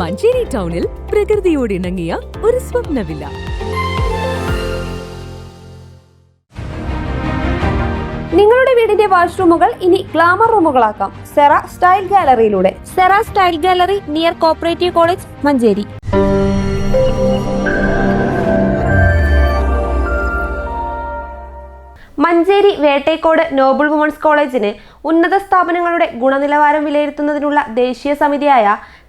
മഞ്ചേരി ടൗണിൽ പ്രകൃതിയോട് ഇണങ്ങിയ ഒരു സ്വപ്ന വില്ല. നിങ്ങളുടെ വീടിന്റെ വാഷ്റൂമുകൾ ഇനി ഗ്ലാമർ റൂമുകളാക്കാം സെറ സ്റ്റൈൽ ഗാലറിയിലൂടെ. Sera style gallery near cooperative college, Manjeri. Manjeri Vettekode noble women's കോളേജിന് ഉന്നത സ്ഥാപനങ്ങളുടെ ഗുണനിലവാരം വിലയിരുത്തുന്നതിനുള്ള ദേശീയ സമിതിയായ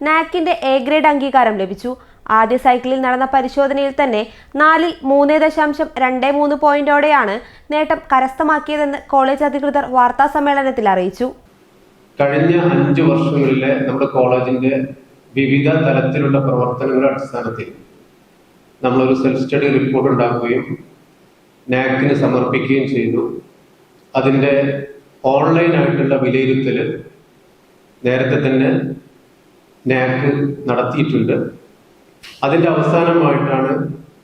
നാക്കിന്റെ എ ഗ്രേഡ് അംഗീകാരം ലഭിച്ചു. ആദ്യ സൈക്കിളിൽ നടന്ന പരിശോധനയിൽ തന്നെ 4-ൽ 3.23 പോയിന്റോടെയാണ് നേട്ടം കരസ്ഥമാക്കിയതെന്ന് കോളേജ് അധികൃതർ വാർത്താ സമ്മേളനത്തിൽ അറിയിച്ചു. കഴിഞ്ഞ 5 വർഷങ്ങളിലെ നമ്മുടെ കോളേജിന്റെ വിവിധ തലത്തിലുള്ള പ്രവർത്തനങ്ങളുടെ അടിസ്ഥാനത്തിൽ നമ്മളൊരു സെൽഫ് സ്റ്റഡി റിപ്പോർട്ട് ഉണ്ടാക്കുകയും നാക്കിന് സമർപ്പിക്കുകയും ചെയ്തു. അതിൻ്റെ ഓൺലൈനായിട്ടുള്ള വിലയിരുത്തൽ നേരത്തെ തന്നെ നാക്ക് നടത്തിയിട്ടുണ്ട്. അതിൻ്റെ അവസാനമായിട്ടാണ്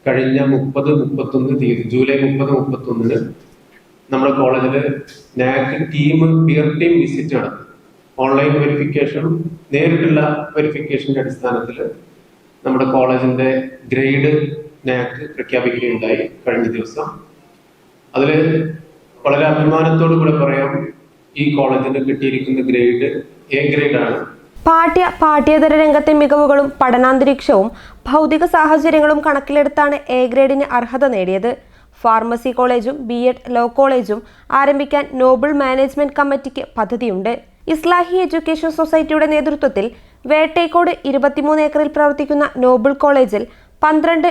കഴിഞ്ഞ 30-31 തീയതി ജൂലൈ 30-31 നമ്മുടെ കോളേജിൽ നാക്ക് പിയർ ടീം വിസിറ്റ് നടത്തി. ഓൺലൈൻ വെരിഫിക്കേഷൻ, നേരിട്ടുള്ള വെരിഫിക്കേഷൻ്റെ അടിസ്ഥാനത്തിൽ നമ്മുടെ കോളേജിൻ്റെ ഗ്രേഡ് നാക്ക് പ്രഖ്യാപിക്കുകയുണ്ടായി കഴിഞ്ഞ ദിവസം. അതിൽ വളരെ അഭിമാനത്തോടു കൂടെ പറയാം, ഈ കോളേജിന് കിട്ടിയിരിക്കുന്ന ഗ്രേഡ് എ ഗ്രേഡാണ്. പാഠ്യേതര രംഗത്തെ മികവുകളും പഠനാന്തരീക്ഷവും ഭൗതിക സാഹചര്യങ്ങളും കണക്കിലെടുത്താണ് എ ഗ്രേഡിന് അർഹത നേടിയത്. ഫാർമസി കോളേജും BEd ലോ കോളേജും ആരംഭിക്കാൻ നോബിൾ മാനേജ്മെന്റ് കമ്മിറ്റിക്ക് പദ്ധതിയുണ്ട്. ഇസ്ലാഹി എഡ്യൂക്കേഷൻ സൊസൈറ്റിയുടെ നേതൃത്വത്തിൽ വേട്ടേക്കോട് 23 ഏക്കറിൽ പ്രവർത്തിക്കുന്ന നോബിൾ കോളേജിൽ 12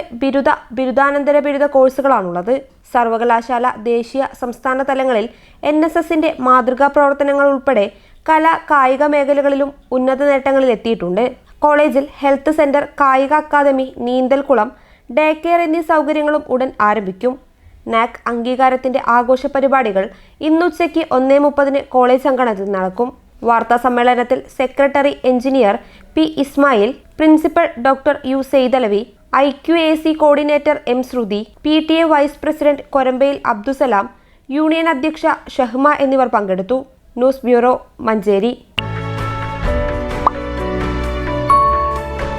ബിരുദാനന്തര ബിരുദ കോഴ്സുകളാണുള്ളത്. സർവകലാശാല ദേശീയ സംസ്ഥാന തലങ്ങളിൽ NSSന്റെ മാതൃകാ പ്രവർത്തനങ്ങൾ ഉൾപ്പെടെ കലാ കായിക മേഖലകളിലും ഉന്നത നേട്ടങ്ങളിൽ എത്തിയിട്ടുണ്ട്. കോളേജിൽ ഹെൽത്ത് സെന്റർ, കായിക അക്കാദമി, നീന്തൽക്കുളം, ഡേ കെയർ എന്നീ സൗകര്യങ്ങളും ഉടൻ ആരംഭിക്കും. നാക് അംഗീകാരത്തിന്റെ ആഘോഷ പരിപാടികൾ ഇന്നുച്ചയ്ക്ക് 1:30 കോളേജ് അങ്കണത്തിൽ നടക്കും. വാർത്താ സമ്മേളനത്തിൽ secretary engineer P. Ismail, principal doctor U. Saidalavi, IQAC coordinator M. Sruthi, PTA vice president Korambayil Abdussalam, union അധ്യക്ഷ ഷഹ്മ എന്നിവർ പങ്കെടുത്തു. News bureau, Manjeri.